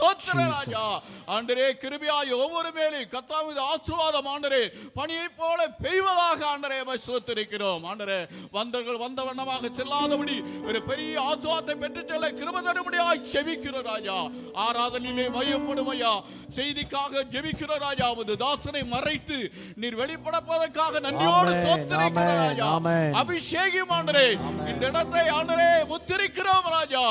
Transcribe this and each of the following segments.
ஸ்தோத்திர ராஜா. ஆண்டரே கிருபையாய் ஒவ்வொரு மேலும் கர்த்தாவின் ஆசீர்வாதம் ஆண்டரே பனியை போல பெய்வதாக ஆண்டரே ஸ்தோத்திரிக்கிறோம். ஆண்டரே வந்தவர்கள் வந்த வண்ணமாக செல்லாதபடி ஒரு பெரிய ஆசீர்வாதத்தை பெற்று செல்ல கிருபை தரும்படியாய் ஜெபிக்கிறோம் ராஜா. ஆராதனையிலே மையப்படும் ஐயா, செய்திக்காக ஜெபிக்கிற ராஜா. தாசனை மறைத்து நீர் வெளிப்படப்பதற்காக நன்றியோடு ஸ்தோத்திரிக்கிறோம் ராஜா. அபிஷேகம் ஆண்டரே இந்த இடத்தை ஆண்டரே முத்திரிக்கிறோம் ராஜா.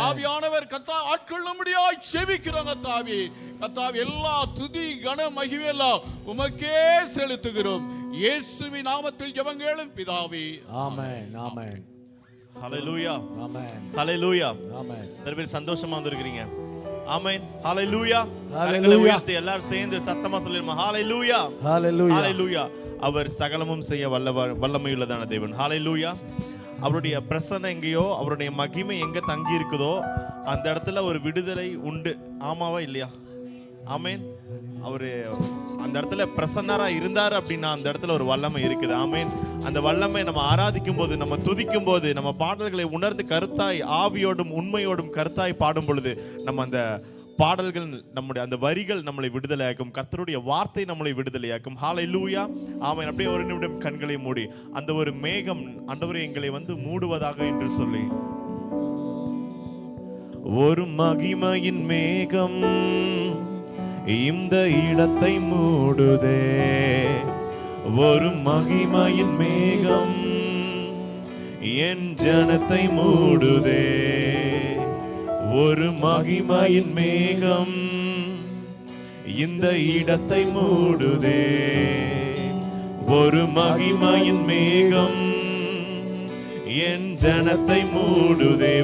ஆவியானவர் கர்த்தா ஆட்கொள்ளும்படியாய் ஜெபிக்கிறோம் கர்த்தாவே. கர்த்தாவே எல்லா துதி கன மகிமை எல்லாம் உமக்கே செலுத்துகிறோம். இயேசுவின் நாமத்தில் ஜெபம் கேளும் பிதாவே. ஆமென் ஆமென். ஹல்லேலூயா ஆமென் ஹல்லேலூயா ஆமென். நிறைய பேர் சந்தோஷமா வந்திருக்கீங்க. ஆமென் ஹல்லேலூயா. ஹல்லேலூயா. உயர்த்தி எல்லாரும் சேர்ந்து சத்தமா சொல்லிடுமா ஹல்லேலூயா ஹல்லேலூயா ஹல்லேலூயா. அவர் சகலமும் செய்ய வல்லமையுள்ளதான தேவன். ஹல்லேலூயா. அவருடைய பிரசன்னம் எங்கேயோ, அவருடைய மகிமை எங்க தங்கி இருக்குதோ அந்த இடத்துல ஒரு விடுதலை உண்டு. ஆமாவா இல்லையா? ஆமென். அவரு அந்த இடத்துல பிரசன்னரா இருந்தாரு அப்படின்னா அந்த இடத்துல ஒரு வல்லமை இருக்குது. ஆமென். அந்த வல்லமை நம்ம ஆராதிக்கும் போது, நம்ம துதிக்கும் போது, நம்ம பாடல்களை உணர்ந்து கருத்தாய் ஆவியோடும் உண்மையோடும் கருத்தாய் பாடும் பொழுது நம்ம அந்த பாடல்கள், நம்முடைய அந்த வரிகள் நம்மளை விடுதலையாக்கும். கர்த்தருடைய வார்த்தை நம்மளை விடுதலையாக்கும். ஹல்லேலூயா. ஆமென். அப்படியே ஒரு நிமிடம் கண்களை மூடி அந்த ஒரு மேகம் ஆண்டவரே எங்களை வந்து மூடுவதாக என்று சொல்லி, ஒரு மகிமையின் மேகம் இந்த இடத்தை மூடுதே, ஒரு மகிமையின் மேகம் என் ஜனத்தை மூடுதே, ஒரு மகிமையின் மேகம் இந்த இடத்தை மூடுதே, ஒரு மகிமையின் மேகம் என் ஜனத்தை மூடுதே.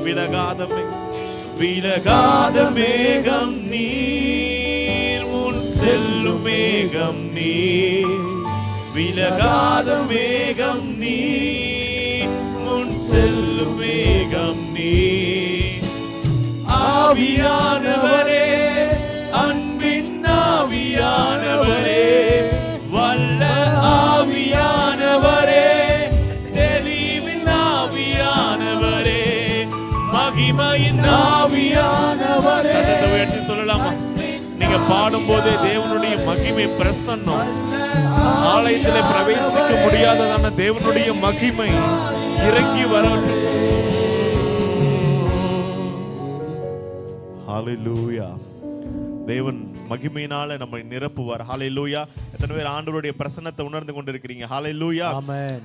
விலகாத மேகம் நீர், முன் செல்லும் மேகம் நீர், விலகாத மேகம் நீர், முன் செல்லும் மேகம் நீர். ஆவியானவரே, அன்பின் ஆவியானவரே, வல்ல ஆவியானவரே, தெளிவின் ஆவியானவரே, மகிமையின் ஆவியானவரே. சத்தத்தை உயர்த்தி சொல்லலாமா? நீங்க பாடும் போதே தேவனுடைய மகிமை பிரசன்னம், ஆலயத்திலே பிரவேசிக்க முடியாததான தேவனுடைய மகிமை இறங்கி வரட்டும். ஹல்லேலூயா. தேவன் மகிமையினால நம்மை நிரப்புவார். ஹல்லேலூயா. எத்தனை பேர் ஆண்டவருடைய பிரசன்னத்தை உணர்ந்து கொண்டிருக்கிறீங்க? ஹல்லேலூயா.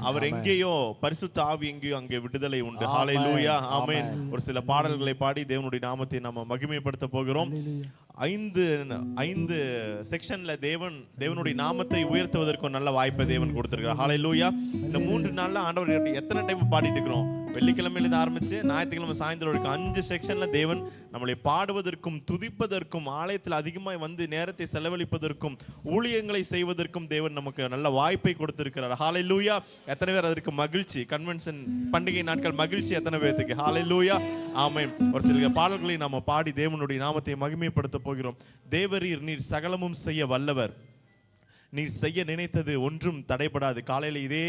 அவர் எங்கேயோ, பரிசுத்த ஆவி எங்கேயோ அங்கே விடுதலை உண்டு. ஹல்லேலூயா. ஆமென். ஒரு சில பாடல்களை பாடி தேவனுடைய நாமத்தை நம்ம மகிமைப்படுத்த போகிறோம். 5 செக்ஷன்ல தேவனுடைய நாமத்தை உயர்த்துவதற்கு நல்ல வாய்ப்பை தேவன் கொடுத்திருக்கிறார். ஹல்லேலூயா. இந்த 3 நாள்ல ஆண்டவர் எத்தனை டைம் பாடிட்டு இருக்கிறோம்? வெள்ளிக்கிழமையிலிருந்து ஆரம்பிச்சு ஞாயிற்றுக்கிழமை சாயந்தரம் வரைக்கும் 5 செக்ஷன்ல தேவன் நம்மளை பாடுவதற்கும் துதிப்பதற்கும் ஆலயத்தில் அதிகமாய் வந்து நேரத்தை செலவழிப்பதற்கும் ஊழியங்களை செய்வதற்கும் தேவன் நமக்கு நல்ல வாய்ப்பை கொடுத்திருக்கிறார். ஹல்லேலூயா. எத்தனை பேர் அதற்கு மகிழ்ச்சி? கன்வென்ஷன் பண்டிகை நாட்கள் மகிழ்ச்சி எத்தனை பேருக்கு? ஹல்லேலூயா. ஆமென். ஒரு சில பாடல்களை நாம பாடி தேவனுடைய நாமத்தை மகிமைப்படுத்த போகிறோம். தேவரீர் நீர் சகலமும் செய்ய வல்லவர், நீர் செய்ய நினைத்தது ஒன்றும் தடைபடாது. காலையில இதே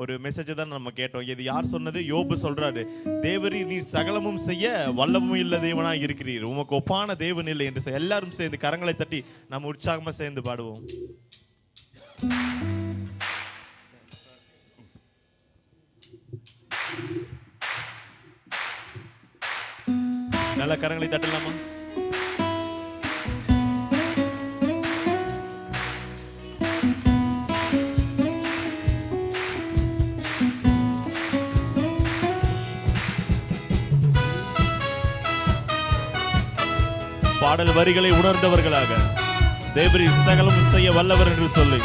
ஒரு மெசேஜ் தான் நம்ம கேட்டோம். இது யார் சொன்னது? யோபு சொல்றாரு, தேவரீர் நீர் சகலமும் செய்ய வல்லமும் இல்ல தேவனா இருக்கிறீர், உமக்கு ஒப்பான தேவன் இல்லை என்று சொல்லி எல்லாரும் சேர்ந்து கரங்களை தட்டி நம்ம உற்சாகமா சேர்ந்து பாடுவோம். நல்ல கரங்களை தட்டலாமா? பாடல் வரிகளை உணர்ந்தவர்களாக தேவரீர் சகலம் செய்ய வல்லவர் என்று சொல்லி,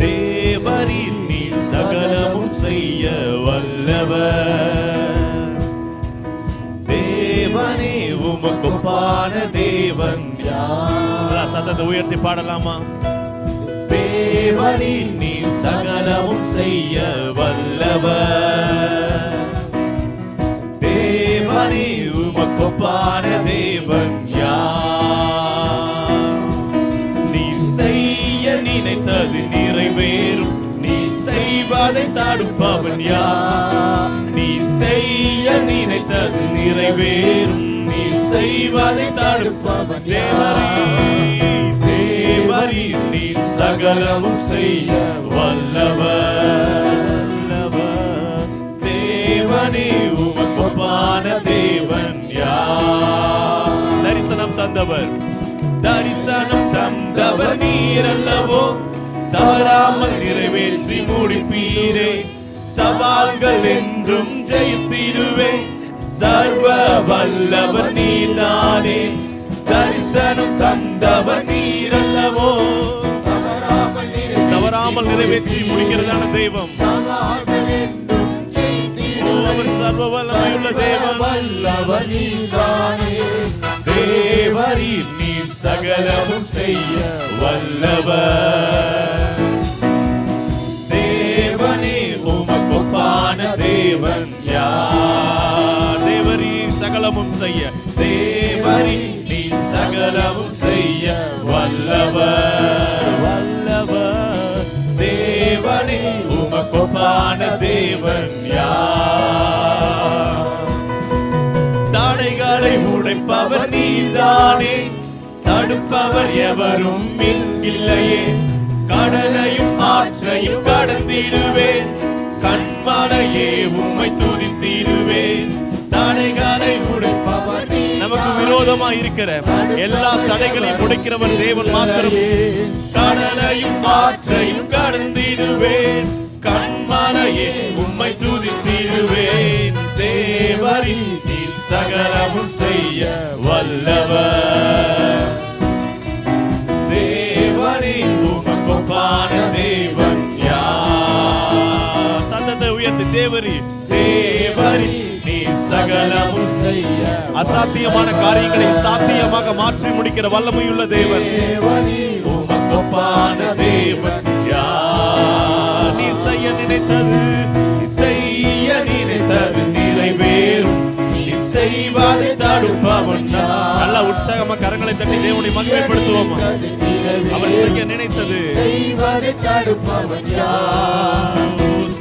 தேவரீர் நீர் சகலமும் செய்ய வல்லவர், தேவனே உமக்கு ஒப்பான தேவன் யார்? சத்தத்தை உயர்த்தி பாடலாமா? தேவரீர் நீர் சகலமும் செய்ய வல்லவர், தேவனே உமக்கு ஒப்பான தேவன் யார்? நீர் செய்ய நினைத்தது நிறைவேறும், நீ செய்வதை தடுப்பவன் யார்? நீர் நிறைவேறும். நீ செய்வதை தடுப்பவன் தேவரீர் நீர் சகலமும் செய்ய வல்லவர். தேவனே உமக்கு ஒப்பான தேவன் யார்? தரிசனம் தந்தவர் நீர் அல்லவோ, தவறாமல் நிறைவேற்றி முடிப்பீரே. சவால்கள் என்றும் ஜெயித்திடுவே, சர்வ வல்லவர் நீர்தானே. தரிசனம் தந்தவர் நீர் அல்லவோ, தவறாமல் நிறைவேற்றி முடிக்கிறதான தெய்வம். அவர் சர்வ வல்லமையுள்ள தேவன். வல்லவர் நீர்தானே. தேவரீர் நீர் சகலமும் செய்ய வல்லவர். தேவனே உமக்கு ஒப்பான தேவன் யார்? தேவரீர் சகலமும் செய்ய, தேவரீர் நீர் சகலமும் செய்ய வல்லவர். வல்லவர். தேவனே உமக்கு ஒப்பான தேவன் யார்? தடைகளை உடைப்பவர் நீதானே, தடுப்பவர் எவரும் இல்லையே. கடலையும் ஆற்றையும் கடந்திடுவேன், கண்மலையே உம்மை துதித்திடுவேன். தடைகளை உடைப்பவர், நமக்கு விரோதமா இருக்கிற எல்லா தடைகளையும் உடைக்கிறவர் தேவன் மாத்திரம். கடலையும் ஆற்றையும் கடந்திடுவேன், கண்மலையே உம்மை துதித்திடுவேன். தேவரீர் நீர் சகலமும் செய்ய வல்லவர். தேவனே உமக்கு ஒப்பான தேவன் யார்? சத்தத்தை உயர்த்தி தேவரீர் நீர் சகலமும் செய்ய, அசாத்தியமான காரியங்களை சாத்தியமாக மாற்றி முடிக்கிற வல்லமையுள்ள தேவன். உமக்கு ஒப்பான தேவன் யார்? நீர் செய்ய நினைத்தது நிறைவேறும். நீர் செய்வதை தடுப்பவன் யார்? நல்லா உற்சாகமா கரங்களை தட்டி தேவனை மகிமைப்படுத்துவோமா? அவர் செய்ய நினைத்தது செய்வதை தடுப்பவன் யார்?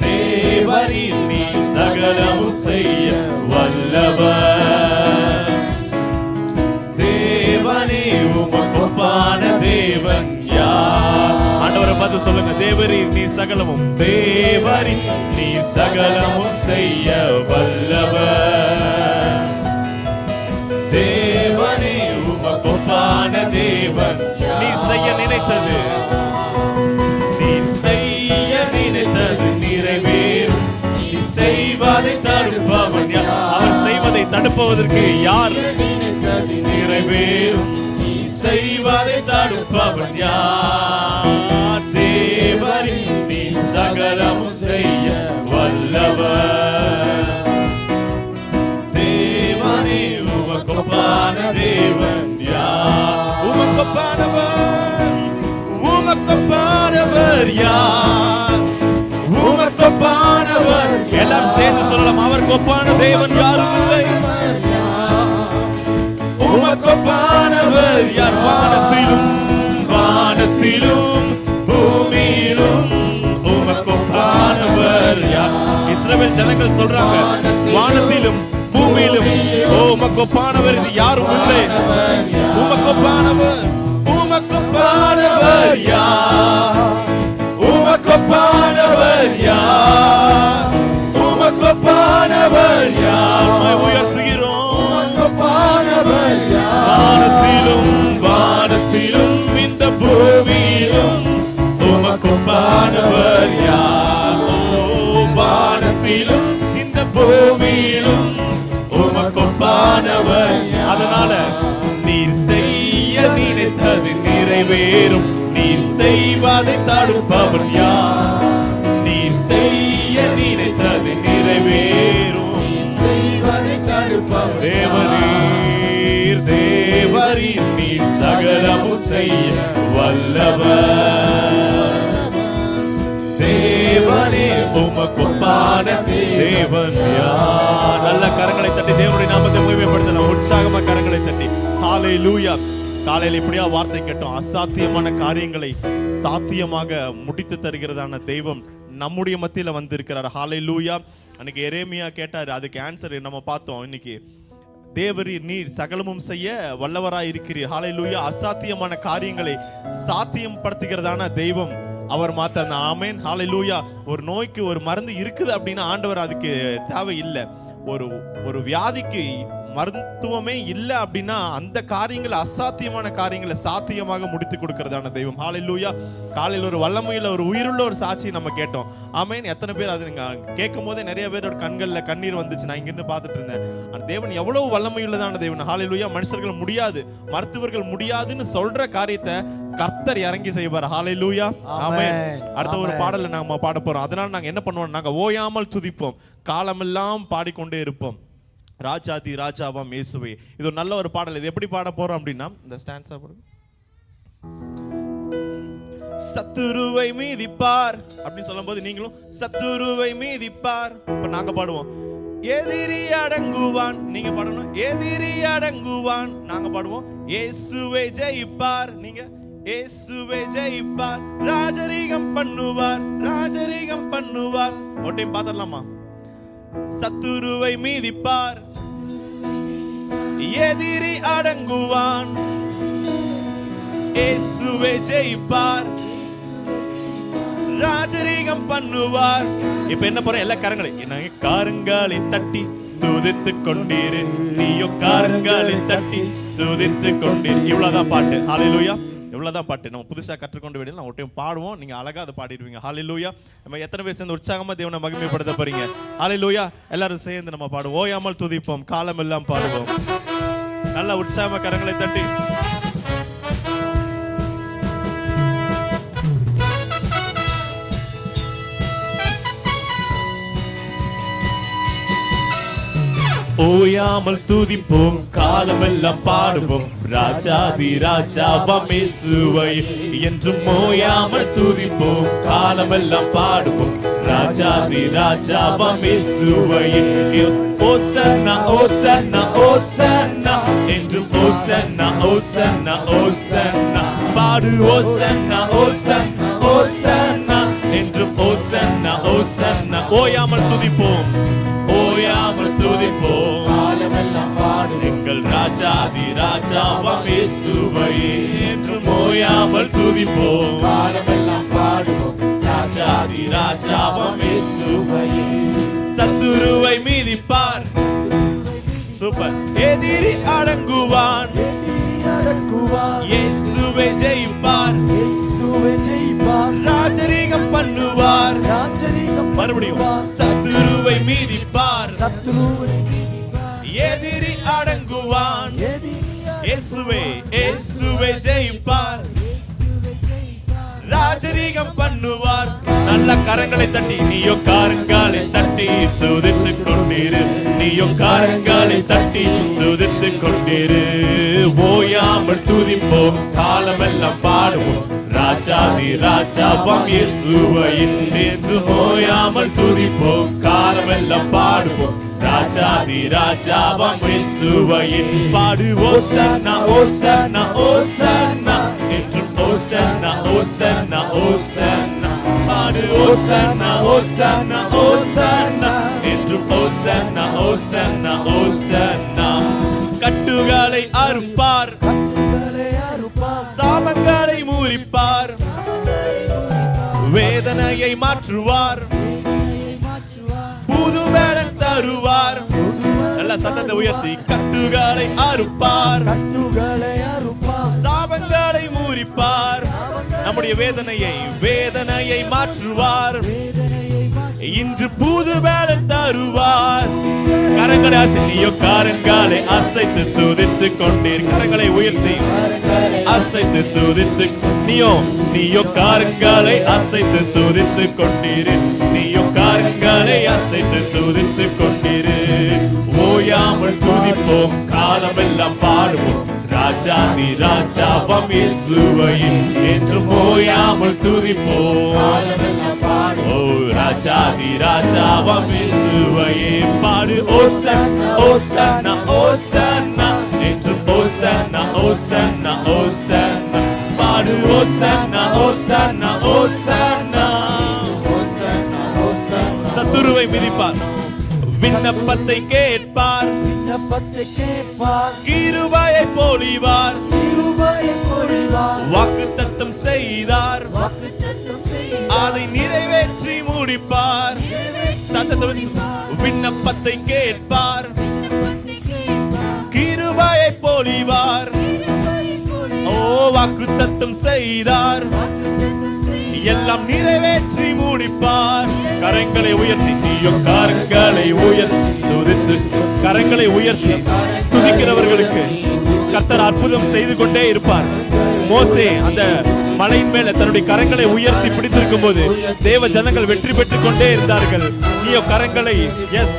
தேவரீர் நீர் சகலமும் செய்ய வல்லவர். தேவனே உமக்கு ஒப்பான தேவன் யார்? ஆண்டவரை பார்த்து சொல்லுங்க, தேவரீர் நீர் சகலமும், தேவரீர் நீர் சகலமும் செய்ய வல்லவர். தேவனே உமக்கு ஒப்பான தேவன். நீர் செய்ய நினைத்தது நிறைவேறும். நீர் செய்வதை தடுப்பவன் யார்? அவர் செய்வதை தடுப்பதற்கு யார்? நிறைவேறும். நீர் செய்வதை தடுப்பவன் யார்? தேவரீர் நீர் சகலமும் செய்ய வல்லவர். தேவனே உமக்கு ஒப்பான தேவன் யார்? உமக்கு ஒப்பானவர், உமக்கு ஒப்பானவர் யார்? உமக்கு ஒப்பானவர். எல்லாரும் சேர்ந்து சொல்லலாம், அவருக்கு ஒப்பான தேவன் யாரும் இல்லை. உமக்கு ஒப்பானவர் யார்? வானத்திலும் பூமியிலும் உமக்கு ஒப்பானவர் யார்? இஸ்ரவேல் ஜனங்கள் சொல்றாங்க, வானத்திலும் பூமியிலும் உமக்கு ஒப்பானவர் இது யாரும் இல்லை. உமக்கு ஒப்பானவர், உமக்கு ஒப்பானவர் யார்? உமக்கு ஒப்பானவர் யார்? உமக்கு ஒப்பானவர் யார்? உயர்த்துகிறோம். ஒப்பானவர் யார்? வானத்திலும் இந்த பூமியிலும் உமக்கு ஒப்பானவர் யார்? வானத்திலும் இந்த பூமியிலும் உமக்கு ஒப்பானவர். அதனால நீர் செய்ய நினைத்தது நிறைவேறும். நீர் செய்வதை தடுப்பவர் யார்? நீர் செய்ய நினைத்தது நிறைவேறும். தேவரீர் நீர் சகலமும் செய்ய வல்லவர். தேவனே உமக்கு ஒப்பான தேவன் யார்? நல்ல கரங்களை தட்டி தேவனுடைய நாமத்தை மகிமைப்படுத்தலாம். உற்சாகமா கரங்களை தட்டி ஹல்லேலூயா. காலையில் இப்படியா வார்த்தை கேட்டோம். அசாத்தியமான காரியங்களை சாத்தியமாக முடித்து தருகிறதான தெய்வம் நம்முடைய மத்தியில வந்திருக்கிறார். ஹல்லேலூயா. அன்னைக்கு எரேமியா கேட்டாரு, அதுக்கு ஆன்சர் நம்ம பார்த்தோம். இன்னைக்கு தேவரீர் நீர் சகலமும் செய்ய வல்லவராய் இருக்கிறீர். ஹalleluya. அசாத்தியமான காரியங்களை சாத்தியம் படுத்துகிறதான தெய்வம் அவர் மாத்திரம். ஆமென். ஹalleluya. ஒரு நோய்க்கு ஒரு மருந்து இருக்குது அப்படின்னா ஆண்டவர் அதுக்கு தேவை இல்லை. ஒரு வியாதிக்கு மருத்துவமே இல்லை அப்படின்னா அந்த காரியங்களை, அசாத்தியமான காரியங்களை சாத்தியமாக முடித்து கொடுக்கிறதான தெய்வம். ஹalleluya. காலையில் ஒரு வல்லமையில் ஒரு உயிருள்ள ஒரு சாட்சி நம்ம கேட்டோம். ஆமென். எத்தனை பேர் அது நீங்க கேட்கும் போதே நிறைய பேரோட கண்கள்ல கண்ணீர் வந்துச்சு. நான் இங்கிருந்து பார்த்துட்டு இருந்தேன். அந்த தேவன் எவ்வளவு வல்லமையுள்ளதான தேவன். ஹalleluya. மனுஷர்கள் முடியாது, மருத்துவர்கள் முடியாதுன்னு சொல்ற காரியத்தை கர்த்தர் இறங்கி செய்வார். ஹalleluya. ஆமென். அடுத்த ஒரு பாடலை நாம பாட போறோம். அதனால நாங்க என்ன பண்ணுவோம், நாங்க ஓயாமல் துதிப்போம், காலமெல்லாம் பாடிக்கொண்டே இருப்போம், ராஜாதி ராஜாவாம் இயேசுவே. இது ஒரு நல்ல ஒரு பாடல். இது எப்படி பாட போறோம் அப்படின்னா, இந்த ஸ்டான்ஸா போடுங்க. சத்துருவை மீதிப்பார் அப்படின்னு சொல்லும்போது நீங்களும் சத்துருவை மீதிப்பார். இப்ப நாங்க பாடுவோம், எதிரி அடங்குவான். நீங்க பாடணும், எதிரி அடங்குவான். நாங்க பாடுவோம், இயேசுவே ஜெயிப்பார். நீங்க இயேசுவே ஜெயிப்பார், ராஜரீகம் பண்ணுவார், ராஜரீகம் பண்ணுவார். ஒரு டைம் பாத்திரலாமா? சத்துருவை மீதிப்பார், எதிரி அடங்குவான், இயேசுவே ஜெயிப்பார், ராஜரீகம் பண்ணுவார். இப்ப என்ன போற, எல்லா கரங்களை தட்டி துதித்து கொண்டீரு, நீயோ காரங்களை தட்டி துதித்து கொண்டீரு. இவ்வளவுதான் பாட்டு. ஹalleluya. இவ்வளவுதான் பாட்டு. நம்ம புதுசா கற்றுக்கொண்டு விட நான் ஒரு டைம் பாடுவோம், நீங்க அழகா அதை பாடிடுவீங்க. ஹalleluya. நம்ம எத்தனை பேர் சேர்ந்து உற்சாகமா தேவனை மகிமைப்படுத்த போறீங்க? ஹalleluya. எல்லாரும் சேர்ந்து நம்ம பாடுவோம், ஓயாமல் துதிப்போம், காலம் எல்லாம் பாடுவோம். நல்ல உற்சாகமா கரங்களை தட்டி. ஓயாமல் துதிப்போம், காலமெல்லாம் பாடுவோம், ராஜாதி ராஜாவாம் இயேசுவை என்றும் ஓயாமல் துதிப்போம், காலமெல்லாம் பாடுவோம், ராஜாதி ராஜாவாம் இயேசுவை. ஓசன்னா ஓசன்னா ஓசன்னா என்றும் ஓசன்னா ஓசன்னா ஓசன்னா பாடு, ஓசன்னா ஓசன்னா ஓசன்னா என்றும் ஓசன்னா ஓசன்னா. ஓயாமல் துதிப்போம், ஓயாமல் துதிப்போம், காலமெல்லாம் பாடுவோம், எங்கள் ராஜாதி ராஜாவாம் இயேசுவை என்றும் ஓயாமல் துதிப்போம், காலமெல்லாம் பாடுவோம், ராஜாதி ராஜாவாம் இயேசுவை. சத்துருவை மீதிப்பார், சூப்பர், எதிரி அடங்குவான், இயேசுவே ஜெயிப்பார், இயேசுவே ஜெயிப்பார், ராஜரீகம் பண்ணுவார், ராஜரீகம். மறுபடியும், சத்துருவை மீதிப்பார், சத்துருவை மீதிப்பார், எதிரி அடங்குவான், இயேசுவே இயேசுவே ஜெயிப்பார், ராஜரீகம் பண்ணுவார். நல்ல கரங்களை தட்டி, நீயோ காரங்களை தட்டி துதித்து கொண்டிரு, நீயோ காரங்களை தட்டி துதித்து கொண்டிரு. ஓயாமல் துதிப்போம், காலமெல்லாம் பாடுவோம், ராஜாதி ராஜாவாம் இயேசுவை என்று ஓயாமல் துதிப்போம், காலமெல்லாம் பாடுவோம், ராஜாதி ராஜாவாம் இயேசுவை பாடு. ஓசன்னா ஓசன்னா ஓசன்னா என்றும் ஓசன்னா ஓசன்னா ஓசன்னா பாடு, ஓசன்னா ஓசன்னா ஓசன்னா என்றும் ஓசன்னா ஓசன்னா ஓசன்னா. கட்டுகளை அறுப்பார், சாபங்களை முறிப்பார், வேதனையை மாற்றுவார், புது வேலன் தருவார். நல்ல சத்தத்தை உயர்த்தி, கட்டுகளை அறுப்பார், கட்டுகளை அறுப்பார், சாபங்களை முறிப்பார், நம்முடைய வேதனையை மாற்றுவார், இன்று புது வேலன் தருவார். கரங்களை அசையோ, கரங்களை அசைத்து துதித்து கொண்டீர், கரங்களை உயர்த்தி அசைத்து துதித்து, நீயோ கரங்களை அசைத்து துதித்து கொண்டீர், நீயோ கரங்களை அசைத்து துதித்து கொண்டீர். ஓயாமல் துதிப்போம், காலமெல்லாம் பாடுவோம், ராஜாதி ராஜாவாம் இயேசுவை என்றும் ஓயாமல் துதிப்போம், ஓ ராஜாதி ராஜாவாம் இயேசுவை பாடு. ஓசன்னா ஓசன்னா ஓசன்னா என்றும் ஓசன்னா ஓசன்னா ஓசன்னா பாடு. ஓசன்னா ஓசன்னா ஓசன்னா ஓசன்னா ஓசன்னா. சத்துருவை மிதிப்பார், விண்ணப்பத்தை கேட்பார், விண்ணப்பத்தை கேட்பார், கிருபையை பொழிவார், கிருபையை பொழிவார், வாக்குத்தத்தம் செய்தார், வாக்குத்தத்தம் செய்தார், அதை நிறைவேற்றி முடிப்பார். சத்தத்தோடு விண்ணப்பத்தை கேட்பார், கிருபையை பொழிவார், ஓ வாக்குத்தத்தம் செய்தார், எல்லாம் நிறைவேற்றி முடிப்பார். கரங்களை உயர்த்தி நீயும் கரங்களை உயர்த்தி துதித்து, கரங்களை உயர்த்தி துதிக்கிறவர்களுக்கு கர்த்தர் அற்புதம் செய்து கொண்டே இருப்பார். மோசே அந்த மலையின் மேல தன்னுடைய கரங்களை உயர்த்தி பிடித்திருக்கும் போது தேவ ஜனங்கள் வெற்றி பெற்றுக் கொண்டே இருந்தார்கள். நீயோ கரங்களை எஸ்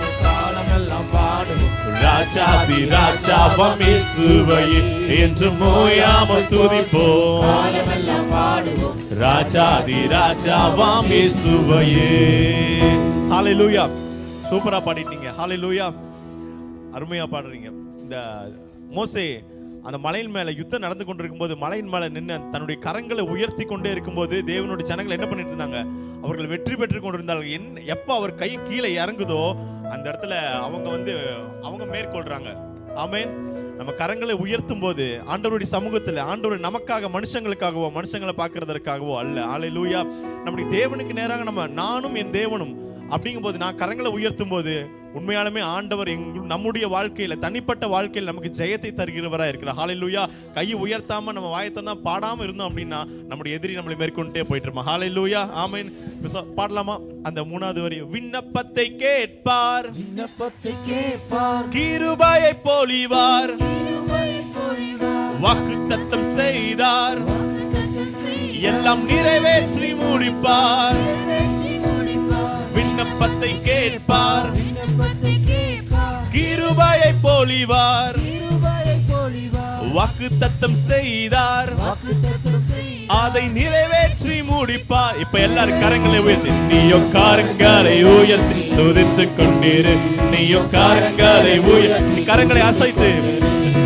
ராஜாதி ராஜாவாம் இயேசுவையே என்றும் ஓயாமல் துதிப்போம். ராஜாதி ராஜாவாம் இயேசுவையே. ஹalleluya. சூப்பரா பாடிட்டீங்க. ஹalleluya. அருமையா பாடுறீங்க. இந்த மோசே அந்த மலையின் மேல யுத்தம் நடந்து கொண்டிருக்கும் போது மலையின் மேல நின்று தன்னுடைய கரங்களை உயர்த்தி கொண்டே இருக்கும்போது தேவனுடைய ஜனங்கள் என்ன பண்ணிட்டு இருந்தாங்க? அவர்கள் வெற்றி பெற்று கொண்டிருந்தார்கள். எப்போ அவர் கை கீழே இறங்குதோ அந்த இடத்துல அவங்க மேற்கொள்றாங்க. ஆமென். நம்ம கரங்களை உயர்த்தும் போது ஆண்டவருடைய சமூகத்தில் ஆண்டவர் நமக்காக மனுஷங்களுக்காகவோ மனுஷங்களை பார்க்கறதற்காகவோ அல்ல. ஹalleluya. நம்முடைய தேவனுக்கு நேராக நானும் என் தேவனும் அப்படிங்கும் போது நான் கரங்களை உயர்த்தும் போது உண்மையாலுமே ஆண்டவர் நம்முடைய வாழ்க்கையில தனிப்பட்ட வாழ்க்கையில் நமக்கு ஜெயத்தை தருகிறவரா இருக்கிறார். ஹalleluya. கையை உயர்த்தாம நம்ம வாயத்தை தான் பாடாம இருந்தோம் அப்படின்னா நம்முடைய எதிரி நம்மளை மேற்கொண்டே போயிட்டு இருப்போம். ஹalleluya. ஆமென். பாடலாமா அந்த 3வது வரி? விண்ணப்பத்தை கேட்பார், விண்ணப்பத்தை கேட்பார், கிருபையை பொழிவார், வாக்குத்தத்தம் செய்தார், எல்லாம் நிறைவேற்றி முடிப்பார். விண்ணப்பத்தை கேட்பார், கிருபையை பொழிவார், வாக்குத்தத்தம் செய்தார், அதை நிறைவேற்றி முடிப்பார். இப்ப எல்லாரும் கரங்களை உயர்த்தி நீயோ கரங்களை உயர்த்தி துதித்துக் கொண்டிரு. நீயோ கரங்களை உயர்த்தி கரங்களை அசைத்து,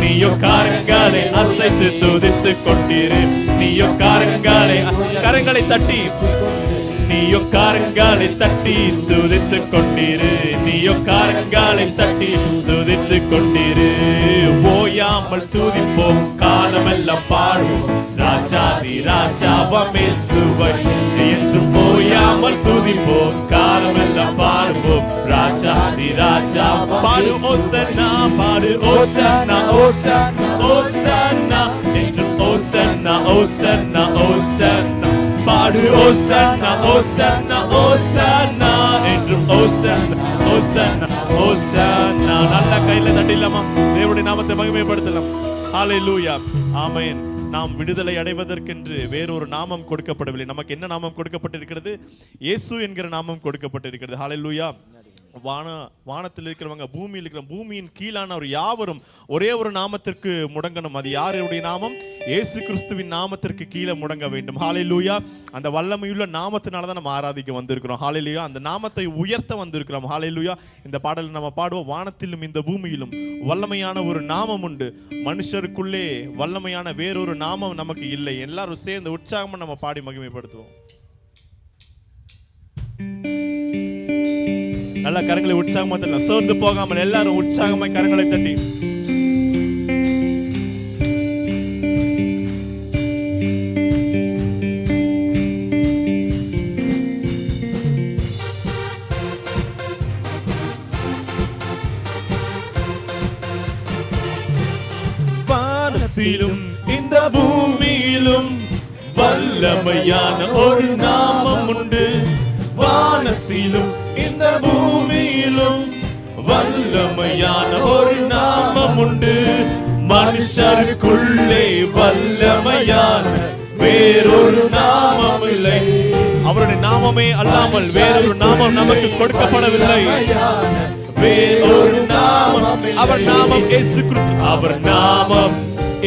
நீயோ கரங்களை அசைத்து துதித்துக் கொண்டிரு. நீயோ கரங்களை தட்டி, நீயோ கரங்களை தட்டி துதித்துக் கொண்டிரு. நீயோ கரங்களை தட்டி துதித்துக் கொண்டிரு. ஓயாமல் துதிப்போம், காலமெல்லாம் பாடுவோம். ராஜாதி ராஜாவாம் இயேசுவை என்றும் ஓயாமல் துதிப்போம், காலமெல்லாம் பாடுவோம். ராஜாதி ராஜா பாடு ஓசன்னா, பாடு ஓசன்னா, ஓசன்னா, ஓசன்னா என்றும் ஓசன்னா, ஓசன்னா, ஓசன்னா பாடு ஓசன்னா, ஓசன்னா, ஓசன்னா என்றும் ஓசன்னா, ஓசன்னா, ஓசன்னா. நல்ல கையில தட்டிடலாமா? தேவனுடைய நாமத்தை மகிமைப்படுத்தலாம். ஹalleluya. ஆமென். நாம் விடுதலை அடைவதற்கென்று வேறொரு நாமம் கொடுக்கப்படவில்லை. நமக்கு என்ன நாமம் கொடுக்கப்பட்டிருக்கிறது? இயேசு என்கிற நாமம் கொடுக்கப்பட்டிருக்கிறது. ஹalleluya. வானத்தில் இருக்கிறவங்க, பூமியில் இருக்கிற, பூமியின் கீழான ஒரு யாவரும் ஒரே ஒரு நாமத்திற்கு முடங்கணும். அது யாருடைய நாமம்? இயேசு கிறிஸ்துவின் நாமத்திற்கு கீழே முடங்க வேண்டும். ஹalleluya. அந்த வல்லமையுள்ள நாமத்தினால தான் நம்ம ஆராதிக்க வந்திருக்கிறோம். ஹalleluya. அந்த நாமத்தை உயர்த்த வந்திருக்கிறோம். ஹalleluya. இந்த பாடலில் நம்ம பாடுவோம். வானத்திலும் இந்த பூமியிலும் வல்லமையான ஒரு நாமம் உண்டு, மனுஷருக்குள்ளே வல்லமையான வேறொரு நாமம் நமக்கு இல்லை. எல்லாரும் சேர்ந்து உற்சாகமா நம்ம பாடி மகிமைப்படுத்துவோம். நல்ல கரங்களை உற்சாகமா தட்டலாம். சோர்ந்து போகாமல் எல்லாரும் உற்சாகமா கரங்களை தட்டி வானத்திலும் இந்த பூமியிலும் வல்லமையான ஒரு நாமம் உண்டு. வானத்திலும் இந்த பூமியிலும் வல்லமையான ஒரு நாமம் உண்டு. மனுஷருக்குள்ளே வல்லமையான வேறொரு நாமம் இல்லை. அவருடைய நாமமே அல்லாமல் வேறொரு நாமம் நமக்கு கொடுக்கப்படவில்லை. வேறொரு நாமம், அவர் நாமம் இயேசு கிறிஸ்து. அவர் நாமம்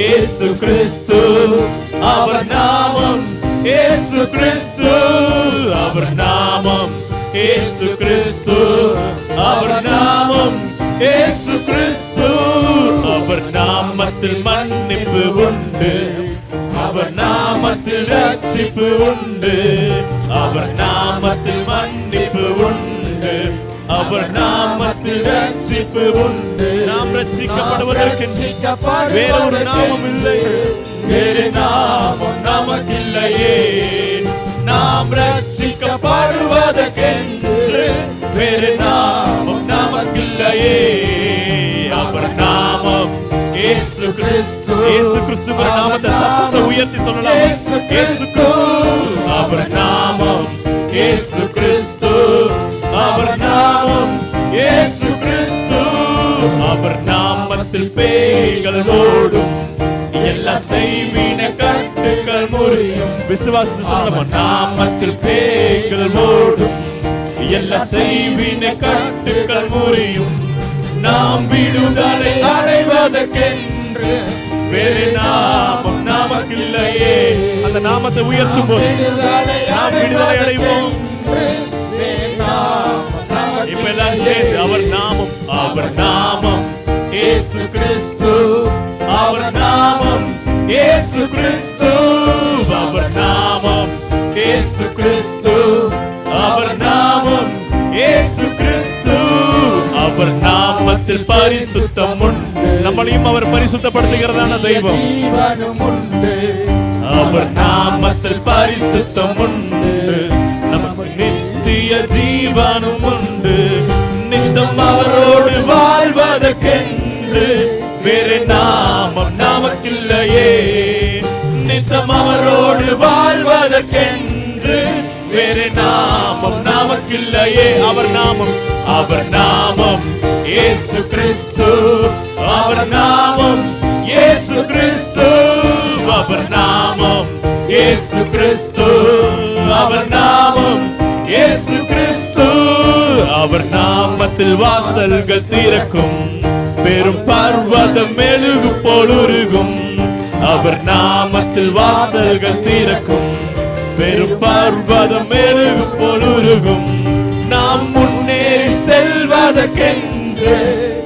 இயேசு கிறிஸ்து. அவர் நாமம் இயேசு கிறிஸ்து. அவர் நாமம் இயேசு கிறிஸ்து. அவர் நாமம் இயேசு கிறிஸ்து. அவர் நாமத்தில் மன்னிப்பு உண்டு, அவர் நாமத்தில் ரட்சிப்பு உண்டு. அவர் நாமத்தில் மன்னிப்பு உண்டு, அவர் நாமத்தில் ரட்சிப்பு உண்டு. நாம் ரட்சிக்கப்படுவதற்கு வேறொரு நாமம் இல்லை, வேறு நாமம் நமக்கில்லையே. நாம் ரட்சிக்கப்படுவதற்கென்று வேறு நாமம் நமக்கில்லையே. அவர் நாமம் இயேசு கிறிஸ்து. இயேசு கிறிஸ்துவின் நாமத்தை சத்தத்தை உயர்த்தி சொல்லலாம். இயேசு கிறிஸ்து. அவர் நாமம் இயேசு கிறிஸ்து. அவர் நாமம் இயேசு கிறிஸ்து. அவர் நாமத்தில் பேய்கள் ஓடும், எல்லா செய்வின கட்டுகள் முறியும். விசுவாசத்தை சொல்லலாம். நாமத்தில் பேய்கள் ஓடும், எல்லா செய்வின கட்டுகள் முறியும். நாம் விடுதலை அடைவதற்கென்று வேறு நாமம் நமக்கில்லையே. அந்த நாமத்தை உயர்த்தும் போது நாம் விடுதலை அடைவோம். இப்ப எல்லாரும் சேர்ந்து அவர் நாமம், அவர் நாமம் இயேசு கிறிஸ்து. அவர் நாமம் இயேசு கிறிஸ்து. அவர் நாமம் இயேசு கிறிஸ்து. அவர் நாமம் இயேசு கிறிஸ்து. அவர் நாமத்தில் பரிசுத்தம் உண்டு. நம்மளையும் அவர் பரிசுத்தப்படுத்துகிறதான தெய்வம். அவர் நாமத்தில் பரிசுத்தம் உண்டு. நமக்கு நித்திய ஜீவனும் உண்டு. நித்தம் அவரோடு வாழ்வதற்கென்று வேறு நாமம் நமக்கில்லையே. நித்தம் அவரோடு வாழ்வதற்கென்று வேறு நாமம் நமக்கில்லையே. அவர் நாமம், அவர் நாமம் இயேசு கிறிஸ்து. அவர் நாமம் இயேசு கிறிஸ்து. அவர் நாமம் இயேசு கிறிஸ்து. அவர் நாமம் இயேசு கிறிஸ்து. அவர் நாமத்தில் வாசல்கள் திறக்கும், பெரும் பர்வதம் மெழுகு போல் உருகும். அவர் நாமத்தில் வாசல்கள் திறக்கும், பெரும் பர்வதம் மெழுகு போல் உருகும். நாம் முன்னேறி செல்வதற்கென்று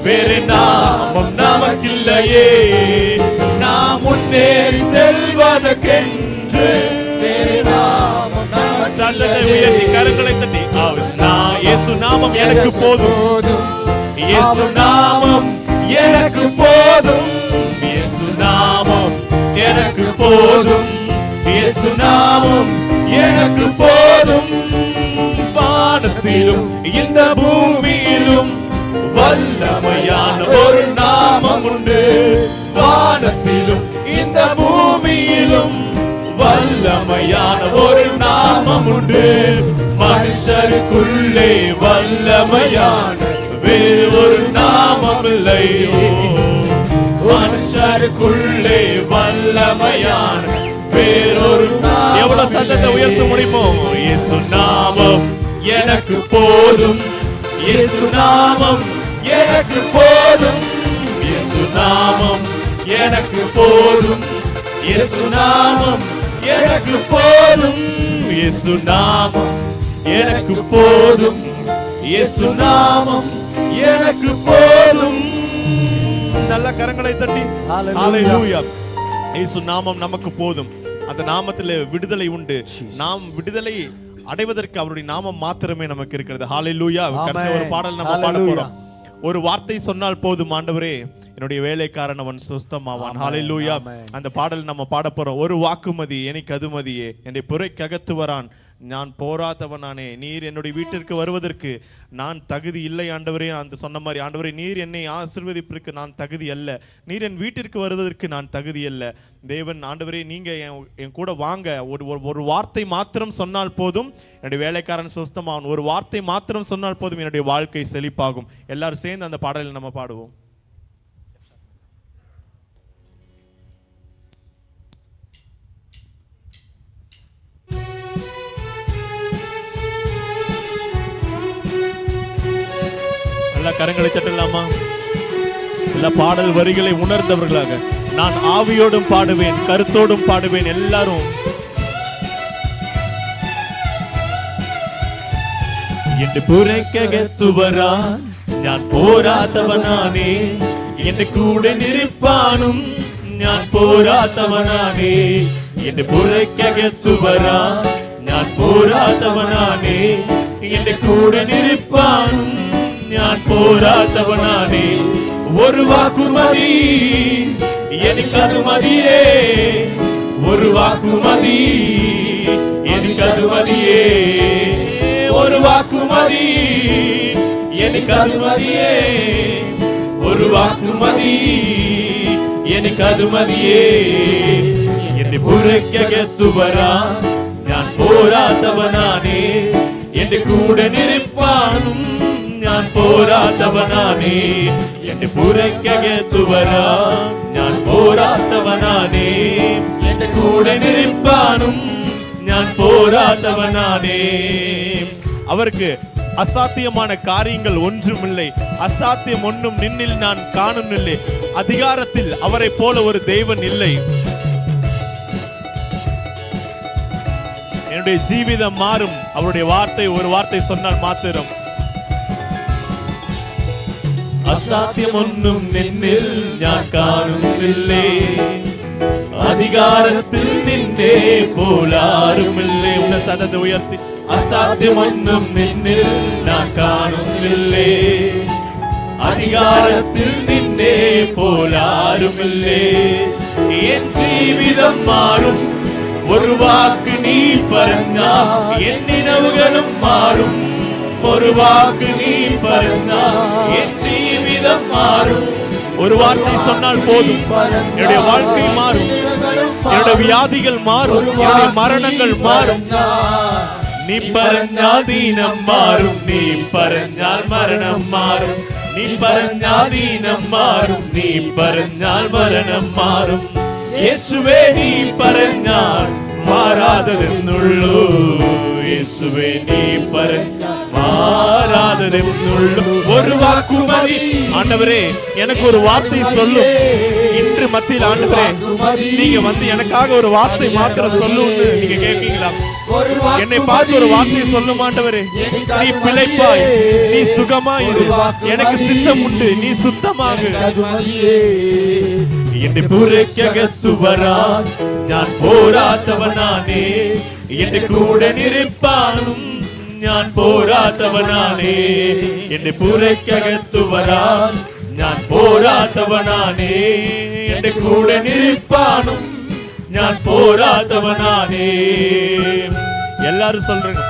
வேறு நாமம் நமக்கில்லையே. நாம் முன்னேறி செல்வதற்கென்று வேறு நாமம் நமக்கில்லையே. சத்தத்தை உயர்த்தி கரங்களை தட்டி இயேசு நாமம் எனக்கு போதும். இயேசு நாமம் எனக்கு போதும். இயேசு நாமம் எனக்கு போதும். இயேசு நாமம் எனக்கு போதும். வானத்திலும் இந்த பூமியிலும் வல்லமையான ஒரு நாமம் உண்டு. வானத்திலும் இந்த பூமியிலும் வல்லமையான ஒரு நாமம் உண்டு. மனுஷருக்குள்ளே வல்லமையான வேறொரு நாமம் இல்லை. மனுஷருக்குள்ளே வல்லமையான வேறொரு நாமம். எவ்வளவு சத்தத்தை உயர்த்த முடியுமோ? இயேசு நாமம் எனக்கு போதும். இயேசு நாமம் எனக்கு போதும். இயேசு நாமம் எனக்கு போதும். இயேசு நாமம் எனக்கு போதும். இயேசு நாமம் எனக்கு போதும். இயேசு நாமம் எனக்கு போதும். நல்ல கரங்களை தட்டி ஹalleluya. இயேசு நாமம் நமக்கு போதும். அந்த நாமத்திலே விடுதலை உண்டு. நாம் விடுதலை அடைவதற்கு அவருடைய நாமம் மாத்திரமே நமக்கு இருக்கிறது. ஹalleluya. ஒரு பாடல் நம்ம பாட போறோம். ஒரு வார்த்தை சொன்னால் போதும் ஆண்டவரே, என்னுடைய வேலைக்காரன் அவன் சுஸ்தமாவான். ஹalleluya. அந்த பாடல் நம்ம பாட போறோம். ஒரு வாக்குமதி எனக்கு அதுமதியே, என்னை புரைக்ககத்து வரான், நான் போராதவனானே. நீர் என்னுடைய வீட்டிற்கு வருவதற்கு நான் தகுதி இல்லை ஆண்டவரே. அந்த சொன்ன மாதிரி ஆண்டவரே, நீர் என்னை ஆசீர்வதிப்பதற்கு நான் தகுதி அல்ல. நீர் என் வீட்டிற்கு வருவதற்கு நான் தகுதி அல்ல. தேவன் ஆண்டவரே, நீங்க என் கூட வாங்க. ஒரு வார்த்தை மாத்திரம் சொன்னால் போதும் என்னுடைய வேலைக்காரன் சுஸ்தமாவான். ஒரு வார்த்தை மாத்திரம் சொன்னால் போதும் என்னுடைய வாழ்க்கை செழிப்பாகும். எல்லாரும் சேர்ந்து அந்த பாடலில் நம்ம பாடுவோம். எல்லா கரங்களை தட்டலாமா? எல்லா பாடல் வரிகளை உணர்ந்தவர்களாக நான் ஆவியோடும் பாடுவேன், கருத்தோடும் பாடுவேன். எல்லாரும் എന്റെ പുരക്കകത്തു വരാൻ ഞാൻ പോരാത്തവനാണേ. എന്റെ കൂടെ നിൽപ്പാനും ഞാൻ പോരാത്തവനാണേ. എന്റെ പുരക്കകത്തു വരാൻ ഞാൻ പോരാത്തവനാണേ. എന്റെ കൂടെ നിൽപ്പാനും ഞാൻ പോരാത്തവനാണേ. ஒரு வாக்கு மதி, எனக்கு அது மதியே. ஒரு வாக்கு மதி, எனக்கு அது மதியே. ஒரு வாக்கு மதி, எனக்கு அது மதியே. ஒரு வாக்கு மதி, എനിക്ക് അത് മതിയേ. എന്റെ പുറക്കകത്തു വരാൻ ഞാൻ പോരാത്തവനാണേ. എന്റെ കൂടെ നിൽപ്പാനും ഞാൻ പോരാത്തവനാണേ. എന്റെ പുറക്കകത്തു വരാൻ ഞാൻ പോരാത്തവനാണേ. എന്റെ കൂടെ നിൽപ്പാനും ഞാൻ പോരാത്തവനാണേ. അവർക്ക് அசாத்தியமான காரியங்கள் ஒன்றுமில்லை. அசாத்தியம் ஒன்றும் நின்னில் நான் காணவில்லை. அதிகாரத்தில் அவரை போல ஒரு தேவன் இல்லை. என்னுடைய ஜீவிதம் மாறும். அவருடைய வார்த்தை ஒரு வார்த்தை சொன்னால் மாத்திரம். அசாத்தியம் ஒன்றும் நின்னில் நான் காணுமில்லை. அதிகாரத்தில் நின்னே போலாருமில்லை. உன்னை சதத்தை உயர்த்தி அசாத்தியமொன்னும் நின்னில் நான் காணுமில்லை. அதிகாரத்தில் நின்னே போலாருமில்லை. என் ஜீவிதம் மாறும். ஒரு வாக்கு நீ பறந்தா என் நினைவுகளும் மாறும். ஒரு வாக்கு நீ பறந்தா என் ஜீவிதம் மாறும். ஒரு வார்த்தை சொன்னால் போதும். என்னுடைய வாழ்க்கை மாறும். என்னுடைய வியாதிகள் மாறும். என்னுடைய மரணங்கள் மாறும். நீ പറഞ്ഞാൽ ദീനം മാറും. നീ പറഞ്ഞാൽ മരണം മാറും. നീ പറഞ്ഞാൽ ദീനം മാറും. നീ പറഞ്ഞാൽ മരണം മാറും. യേശുവേ നീ പറഞ്ഞാൽ മാറാതെന്നുള്ളൂ. യേശുവേ നീ പറഞ്ഞാൽ மாறாததென்னுள்ளு. ஒரு வாக்கு மதி. ஆண்டவரே எனக்கு ஒரு வார்த்தை சொல்லும். இன்று மத்தியில் ஆண்டவரே நீங்க வந்து எனக்காக ஒரு வார்த்தை மாத்திரம் சொல்லுன்னு நீங்க கேட்பீங்களா? என்னை பார்த்து ஒரு வார்த்தை சொல்லும் ஆண்டவரே. நீ பிழைப்பாய், நீ சுகமாயிரு, எனக்கு சித்தம் உண்டு, நீ சுத்தமாக. എന്റെ പുറക്കകത്തു വരാൻ ഞാൻ പോരാത്തവനാണേ. എന്റെ കൂടെ നിൽപ്പാനും ഞാൻ പോരാത്തവനാണേ. എന്റെ പുറക്കകത്തു വരാൻ ഞാൻ പോരാത്തവനാണേ. എന്റെ കൂടെ നിൽപ്പാനും ഞാൻ போராதவனானே. எல்லாரும் சொல்றீங்க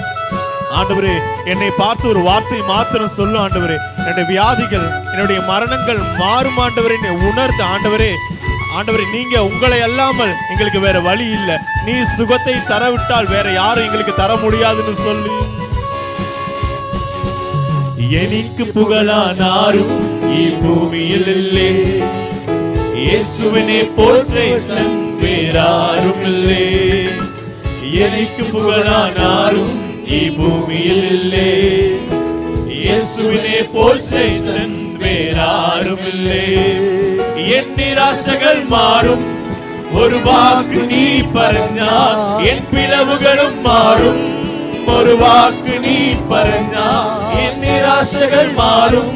ஆண்டவரே என்னை பார்த்து ஒரு வார்த்தை மாத்திரம் சொல்லு ஆண்டவரே. என்னுடைய வியாதிகள் என்னுடைய மரணங்கள் மாறும் ஆண்டவரே. உணர்ந்து ஆண்டவரே. ஆண்டவரே நீங்க உங்களை அல்லாமல் எங்களுக்கு வேற வழி இல்லை. நீ சுகத்தை தரவிட்டால் வேற யாரும் எங்களுக்கு தர முடியாதுன்னு சொல்லி എനിക്ക് പുകഴാൻ ആരും ഈ ഭൂമിയിലില്ലേ. യേശുവിനെ പോൽ ശ്രേഷ്ഠൻ വേറാരുമില്ലേ. എനിക്ക് പുകഴാൻ ആരും ഈ ഭൂമിയിലില്ലേ. യേശുവിനെ പോൽ ശ്രേഷ്ഠൻ വേറാരുമില്ലേ. എൻ നിരാശകൾ മാറും. ഒരു വാക്ക് നീ പറഞ്ഞാൽ എൻ പിളവുകളും മാറും. ഒരു വാക്ക് നീ പറഞ്ഞാൽ എൻ നിരാശകൾ മാറും.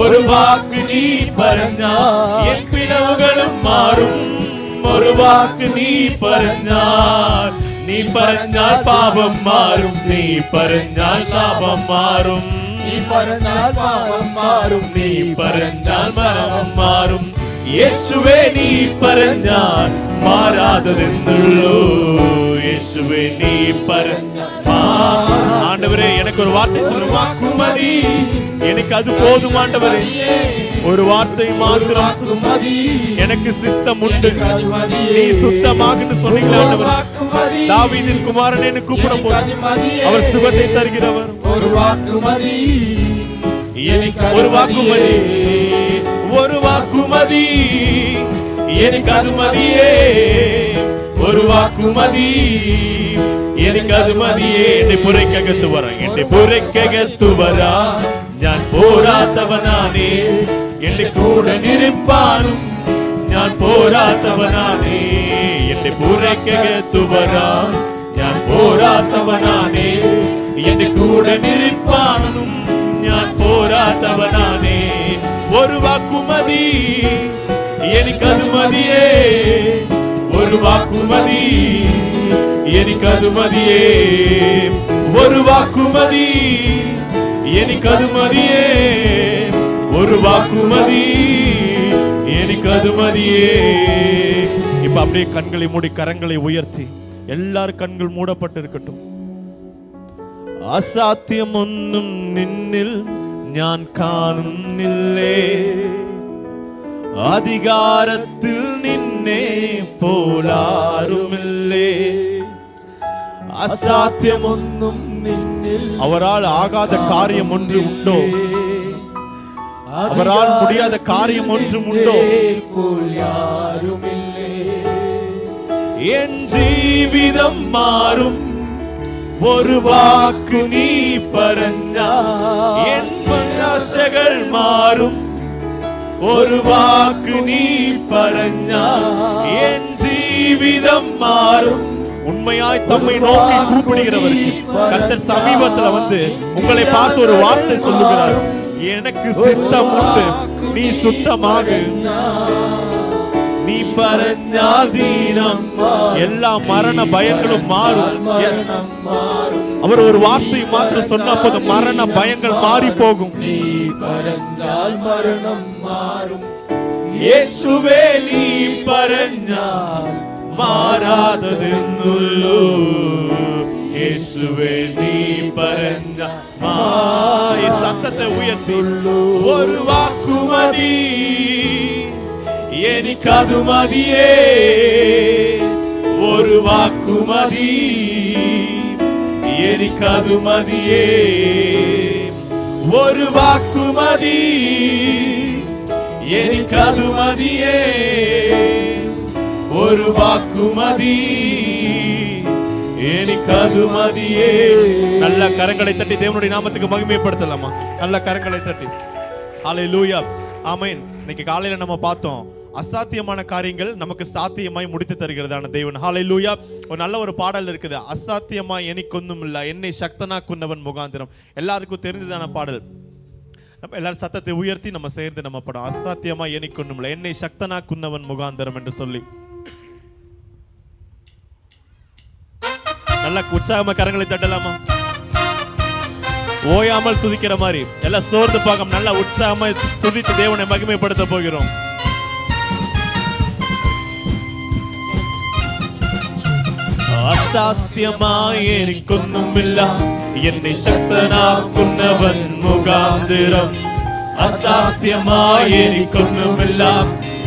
ഒരു വാക്ക് നീ പറഞ്ഞാൽ എൻ പിളവുകളും മാറും. ഒരു വാക്ക് നീ പറഞ്ഞാൽ നീ പറഞ്ഞാൽ പാപം മാറും. നീ പറഞ്ഞാൽ ശാപം മാറും. നീ പറഞ്ഞാൽ പാപം മാറും. നീ പറഞ്ഞാൽ മരണം മാറും. യേശുവേ നീ പറഞ്ഞാൽ மாறாததென்னுள்ளோ. യേശുവേ നീ പറഞ്ഞാൽ ஆண்டவரே எனக்கு ஒரு வார்த்தை சொல்லும். வாக்குமதி எனக்கு அது போதும் ஆண்டவரே. ஒரு வார்த்தை மாத்திரம் எனக்கு சித்தம் உண்டு. நீ சுத்தமாகுன்னு சொன்னீங்களே ஆண்டவரே. தாவீதின் குமாரனே கூப்பிடும் போது அவர் சுகத்தை தருகிறவர். ஒரு வாக்குமதி எனக்கு ஒரு வாக்குமதி. ஒரு வாக்குமதி எனக்கு அது மதியே. ஒரு வாக்குமதி എനിക്ക് അത് മതിയേ. എന്റെ പുറക്കകത്തു വരാൻ എന്റെ പുറക്കകത്തു വരാൻ ഞാൻ പോരാത്തവനാണേ. എന്റെ കൂടെ നിൽപ്പാനും ഞാൻ പോരാത്തവനാണേ. എന്റെ പുറക്കകത്തു വരാൻ ഞാൻ പോരാത്തവനാണേ. എന്റെ കൂടെ നിൽപ്പാനും ഞാൻ പോരാത്തവനാണേ. ഒരു വാക്കുമതി എനിക്കത് മതിയേ. ഒരു വാക്കുമതി എനിക്കത് മതിയേ. ഒരു വാക്കുമതി എനിക്കത് മതിയേ. ഒരു വാക്കുമതി அது மதியே. இப்ப அப்படியே கண்களை மூடி கரங்களை உயர்த்தி எல்லாரும் கண்கள் மூடப்பட்டு இருக்கட்டும். അസാധ്യം ഒന്നും നിന്നിൽ ഞാൻ കാണുന്നില്ലേ, അധികാരത്തിൽ നിന്നെ പോലാരുമില്ലേ. അസാധ്യമൊന്നും നിന്നിൽ അവരാൽ ആകാത്ത കാര്യം ഒന്നും ഉണ്ടോ? അവരാൽ മുടിയാത്ത കാര്യം ഒന്നും ഉണ്ടോ? എൻ ജീവിതം മാറും ഒരു വാക്ക് നീ പറഞ്ഞാൽ, എൻ ആശകൾ മാറും ഒരു വാക്ക് നീ പറഞ്ഞാൽ, എൻ ജീവിതം മാറും. உண்மையாய் தம்மை நோக்கி கூப்பிடுகிறவர்கள் கர்த்தர் சமீபத்துல வந்து உங்களை பார்த்து ஒரு வார்த்தை சொல்லுகிறார், எனக்கு சித்தம் உண்டு, நீ சுத்தமாக. நீ പറഞ്ഞാൽ ദീനം எல்லா மரண பயங்களும் மாறும். அவர் ஒரு வார்த்தை மாத்திரம் சொன்னபோது மரண பயங்கள் மாறி போகும். നീ പറഞ്ഞാൽ മരണം മാറും. യേശുവേ നീ പറഞ്ഞാൽ മാറാതതെന്നുള്ളൂ. യേശുവേ നീ പറഞ്ഞാൽ സത്തത്തെ ഉയർത്തുള്ളൂ. ഒരു വാക്കുമതി എനിക്കതു മതിയേ, ഒരു വാക്കുമതി എനിക്കതു മതിയേ, ഒരു വാക്കുമതി എനിക്കതു മതിയേ, ഒരു വാക്കുമതി എനിക്കതു മതിയേ. நல்ல கரங்களை தட்டி தேவனுடைய நாமத்துக்கு மகிமைப்படுத்தலாமா? நல்ல கரங்களை தட்டி ஹல்லேலூயா, ஆமென். இன்னைக்கு காலையில நம்ம பார்த்தோம், அசாத்தியமான காரியங்கள் நமக்கு சாத்தியமாய் முடித்து தருகிறதான தேவன். ஹல்லேலூயா. ஒரு நல்ல ஒரு பாடல் இருக்குது, அசாத்தியமாய் எனக்கொன்னும் இல்ல என்னை சக்தனாக்குன்னவன் முகாந்திரம். எல்லாருக்கும் தெரிந்ததான பாடல். நம்ம எல்லாரும் சத்தத்தை உயர்த்தி நம்ம சேர்ந்து நம்ம படம், அசாத்தியமாய் எனக்கொன்னும் இல்ல என்னை சக்தனாக்குன்னவன் முகாந்திரம் என்று சொல்லி நல்ல உற்சாகமா கரங்களை தட்டலாமா? ஓயாமல் துதிக்கிற மாதிரி எல்லாம் சோர்ந்து பார்க்க நல்ல உற்சாகமா துதித்து தேவனை மகிமைப்படுத்த போகிறோம். அசாத்தியமாய் എനിക്കൊന്നുമില്ല என்னை சக்தனாக்குன்னவன் முகாந்திரம். அசாத்தியமாய் എനിക്കൊന്നുമില്ല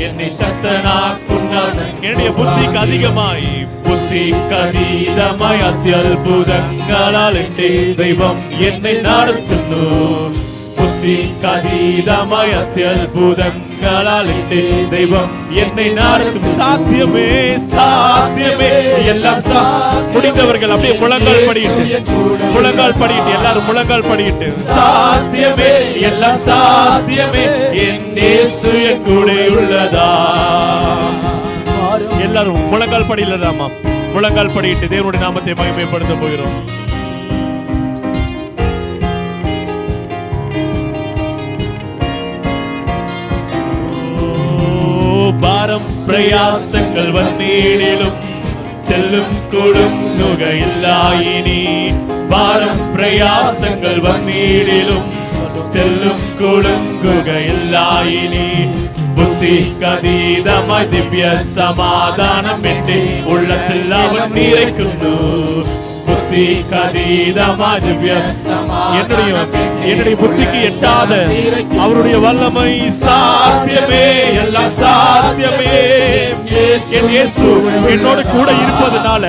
என்னை சக்தனாக்குன்னவன். என்னுடைய புத்திக்கு அதிகமாய் புத்திக்கு அதீதமாய் அத்யത്ഭുതങ്ങളാൽ എൻ്റെ ദൈവം എന്നെ നടത്തുന്നു. புத்திக்கு அதீதமாய் அத்யത്ഭുതങ്ങളാൽ എൻ്റെ ദൈവം എന്നെ നടത്തും. சாத்தியமே சாத்தியமே எல்லாம் முடிந்தவர்கள் அப்படியே முழங்கால் படியிட்டு எல்லாரும் முழங்கால் படியிட்டு சாத்தியமே எல்லாம் சாத்தியமே என் இயேசு என் கூட உள்ளதா. எல்லாரும் முழங்கால் படியிடலாமா? முழங்கால் படியிட்டு தேவனுடைய நாமத்தை மகிமைப்படுத்த போகிறோம். ഭാരം പ്രയാസങ്ങൾ വന്നിടിലും തെല്ലും കൊടുങ്ങുകയില്ല ഇനി. ഭാരം പ്രയാസങ്ങൾ വന്നിടിലും തെല്ലും കൊടുങ്ങുകയില്ല ഇനി. ബുദ്ധിക്കതീതമായി ദിവ്യ സമാധാനം എന്റെ ഉള്ളത്തിൽ അവൻ നിറയ്ക്കുന്നു. என்னுடைய புத்திக்கு எட்டாத அவருடைய வல்லமை சாத்தியமே எல்லாம் சாத்தியமே. என் இயேசு என்னோடு கூட இருப்பதனால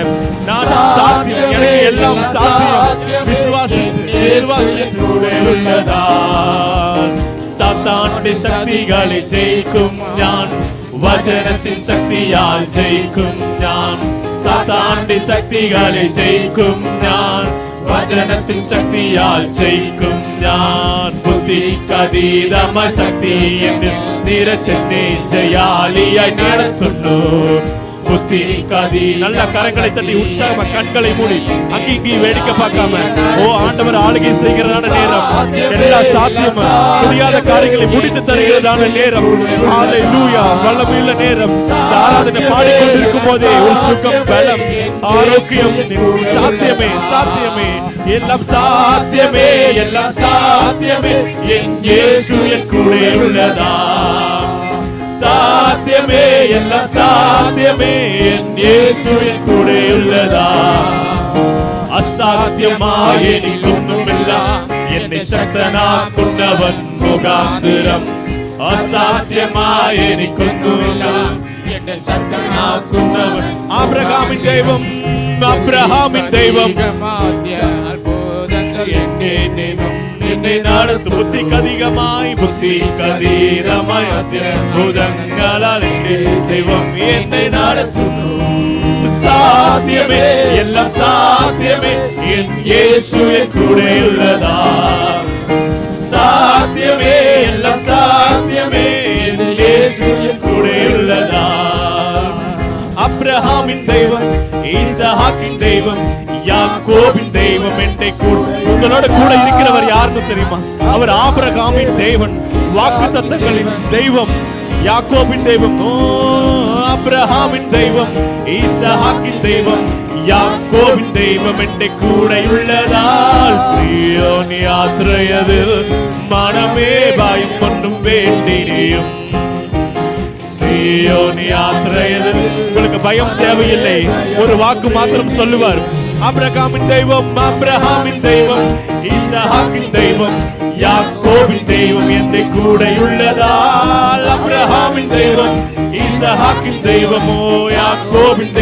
நான் சாத்தியம், எனக்கு எல்லாம் சாத்தியம். விசுவாசித்து கூட உள்ளதால் சாத்தானுடைய சக்திகளை ஜெயிக்கும் ஞான், വചനത്തിൻ ശക്തിയാൽ ജയിക്കും ഞാൻ. സാത്താന്റെ ശക്തികളെ ജയിക്കും ഞാൻ, വചനത്തിൻ ശക്തിയാൽ ജയിക്കും ഞാൻ. ബുദ്ധിക്കതീതമായ ശക്തി എന്നിൽ നിറച്ചെന്നെ ജയാലിയായി നടത്തുന്നു. நல்ல கரங்களை தட்டி உற்சாகமா கண்களை மூடி அங்கே இங்கே வேடிக்கை பார்க்காம, ஓ ஆண்டவர் ஆளுகை செய்கிறதான நேரம், எல்லா சாத்தியமா முடியாத காரியங்களை முடித்து தருகிறதான நேரம். ஹல்லேலூயா, வல்லமையுள்ள நேரம். ஆராதனை பாடிக்கொண்டிருக்கும் போதே ஒரு சுகம், பலம், ஆரோக்கியம் சாத்தியமே சாத்தியமே எல்லாம் சாத்தியமே எல்லாம் சாத்தியமே. என் இயேசு என் கூட உள்ளதா. சாத்தியம் சாத்தியமே எல்லாம் சாத்தியமே என் இயேசுவின் கூட உள்ளதா அசாத்தியமாய் எனக்கொன்றுமில்லாம் என்னை சக்தனாக்குண்டவன் முகாந்திரம் அசாத்தியமாய் எனக்கொன்றுமில்லாம் என்னை சக்தனாக்குண்டவன் ஆபிரகாமின் தெய்வம் அப்ரஹாமின் தெய்வம் என்னை நடத்தும் புத்திக்கு அதிகமாய் அற்புதங்களால் தெய்வம் என்னை நடத்தும் சாத்தியமே எல்லாம் சாத்தியமே என் இயேசுவின் கூட உள்ளதா சாத்தியமே எல்லாம் சாத்தியமே என் இயேசுவின் கூட உள்ளதா அப்ரஹாமின் தெய்வம் ஈசாக்கின் தெய்வம் யாக்கோபின் தெய்வம் என்னை கூட உங்களோட கூட இருக்கிறவர் யாருன்னு தெரியுமா அவர் ஆபிரகாமின் தேவன் வாக்குத்தத்தங்களின் தெய்வம் யாக்கோபின் தெய்வம் அப்ரஹாமின் தெய்வம் ஈசாக்கின் தெய்வம் யாக்கோபின் தெய்வம் என்னை கூட உள்ளதால் சீயோன் யாத்திரையதில் மனமே பயம் ஒன்றும் வேண்டியும் சீயோன் யாத்திரையதில் உங்களுக்கு பயம் தேவையில்லை ஒரு வாக்கு மாத்திரம் சொல்லுவார் அப்ரஹாமின் தெய்வம் ஈசாக்கின் தெய்வம் யாக்கோபின் தெய்வம் என்னை கூட உள்ளதால் அப்ரஹாமின் தெய்வம் ஈசாக்கின் தெய்வமோ யாக்கோபின்